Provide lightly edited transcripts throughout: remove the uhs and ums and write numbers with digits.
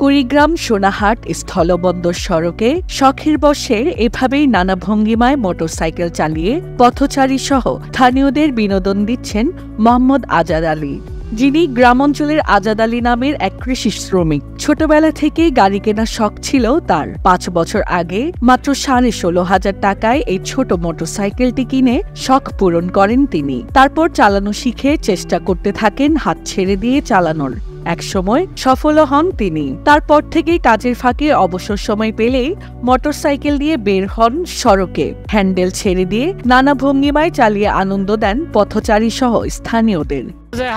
কুড়িগ্রাম সোনাহাট স্থলবন্দর সড়কে শখের বশে এভাবেই নানা ভঙ্গিমায় মোটরসাইকেল চালিয়ে পথচারী সহ স্থানীয়দের বিনোদন দিচ্ছেন মোহাম্মদ আজাদ আলী, যিনি গ্রামাঞ্চলের আজাদ আলী নামের এক কৃষি শ্রমিক। ছোটবেলা থেকেই গাড়ি কেনার শখ ছিল তার। 5 বছর আগে মাত্র 16,500 টাকায় এই ছোট মোটরসাইকেলটি কিনে শখ পূরণ করেন তিনি। তারপর চালানো শিখে চেষ্টা করতে থাকেন হাত ছেড়ে দিয়ে চালানোর। একসময় সফল হন তিনি। তারপর থেকেই কাজের ফাঁকে অবসর সময় পেলেই মোটরসাইকেল দিয়ে বের হন সড়কে। হ্যান্ডেল ছেড়ে দিয়ে নানা ভঙ্গিমায় চালিয়ে আনন্দ দেন পথচারী সহ স্থানীয়দের।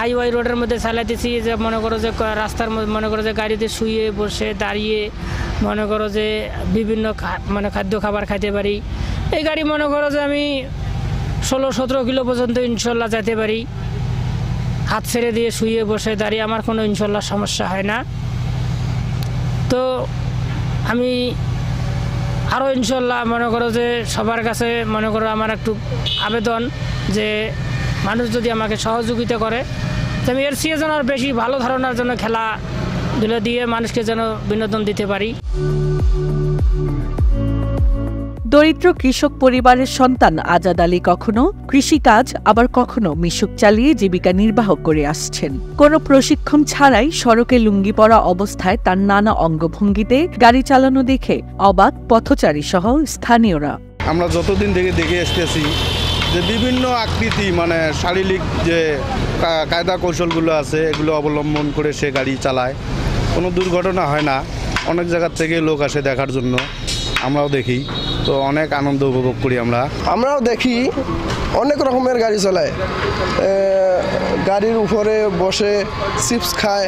হাইওয়ে রোডের মধ্যে চালাইতেছি, যে মনে করো যে রাস্তার মধ্যে মনে করো যে গাড়িতে শুয়ে বসে দাঁড়িয়ে মনে করো যে বিভিন্ন খাদ্য খাবার খাইতে পারি। এই গাড়ি মনে করো যে আমি 16-17 কিলো পর্যন্ত ইনশাল্লাহ যেতে পারি। হাত ছেড়ে দিয়ে শুয়ে বসে দাঁড়িয়ে আমার কোনো ইনশাল্লাহ সমস্যা হয় না। তো আমি আরও ইনশাল্লাহ মনে করো যে সবার কাছে মনে করো আমার একটু আবেদন যে মানুষ যদি আমাকে সহযোগিতা করে, তো আমি এর চেয়ে যেন আর বেশি ভালো ধারণার জন্য খেলাধুলা দিয়ে মানুষকে যেন বিনোদন দিতে পারি। দরিদ্র কৃষক পরিবারের সন্তান আজাদ আলী কখনো কৃষিকাজ আবার কখনো মিশুক চালিয়ে জীবিকা নির্বাহ করে আসছেন। কোনো প্রশিক্ষণ ছাড়াই সড়কে লুঙ্গি পরা অবস্থায় তার নানা অঙ্গভঙ্গিতে গাড়ি চালানো দেখে অবাক পথচারী সহ স্থানীয়রা। আমরা যতদিন থেকে দেখে আসতেছি যে বিভিন্ন আকৃতি শারীরিক যে কায়দা কৌশলগুলো আছে এগুলো অবলম্বন করে সে গাড়ি চালায়। কোনো দুর্ঘটনা হয় না। অনেক জায়গার থেকে লোক আসে দেখার জন্য, আমরাও দেখি, তো অনেক আনন্দ উপভোগ করি। আমরাও দেখি অনেক রকমের গাড়ি চালায়, গাড়ির উপরে বসে চিপস খায়,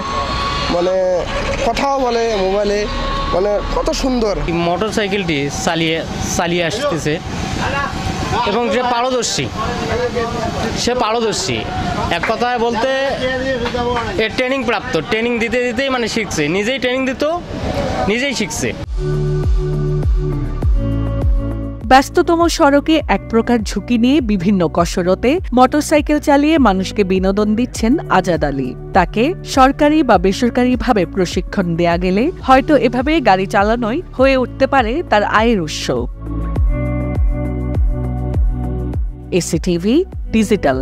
কথাও বলে মোবাইলে, কত সুন্দর। মোটরসাইকেলটি চালিয়ে আসতেছে এবং সে পারদর্শী এক কথায় বলতে এর ট্রেনিং প্রাপ্ত, ট্রেনিং দিতেই শিখছে, নিজেই ট্রেনিং দিত, নিজেই শিখছে। ব্যস্ততম সড়কে এক প্রকার ঝুঁকি নিয়ে বিভিন্ন কসরতে মোটরসাইকেল চালিয়ে মানুষকে বিনোদন দিচ্ছেন আজাদ আলী। তাকে সরকারি বা বেসরকারিভাবে প্রশিক্ষণ দেয়া গেলে হয়তো এভাবে গাড়ি চালানোই হয়ে উঠতে পারে তার আয়ের উৎস। এসিটিভি ডিজিটাল।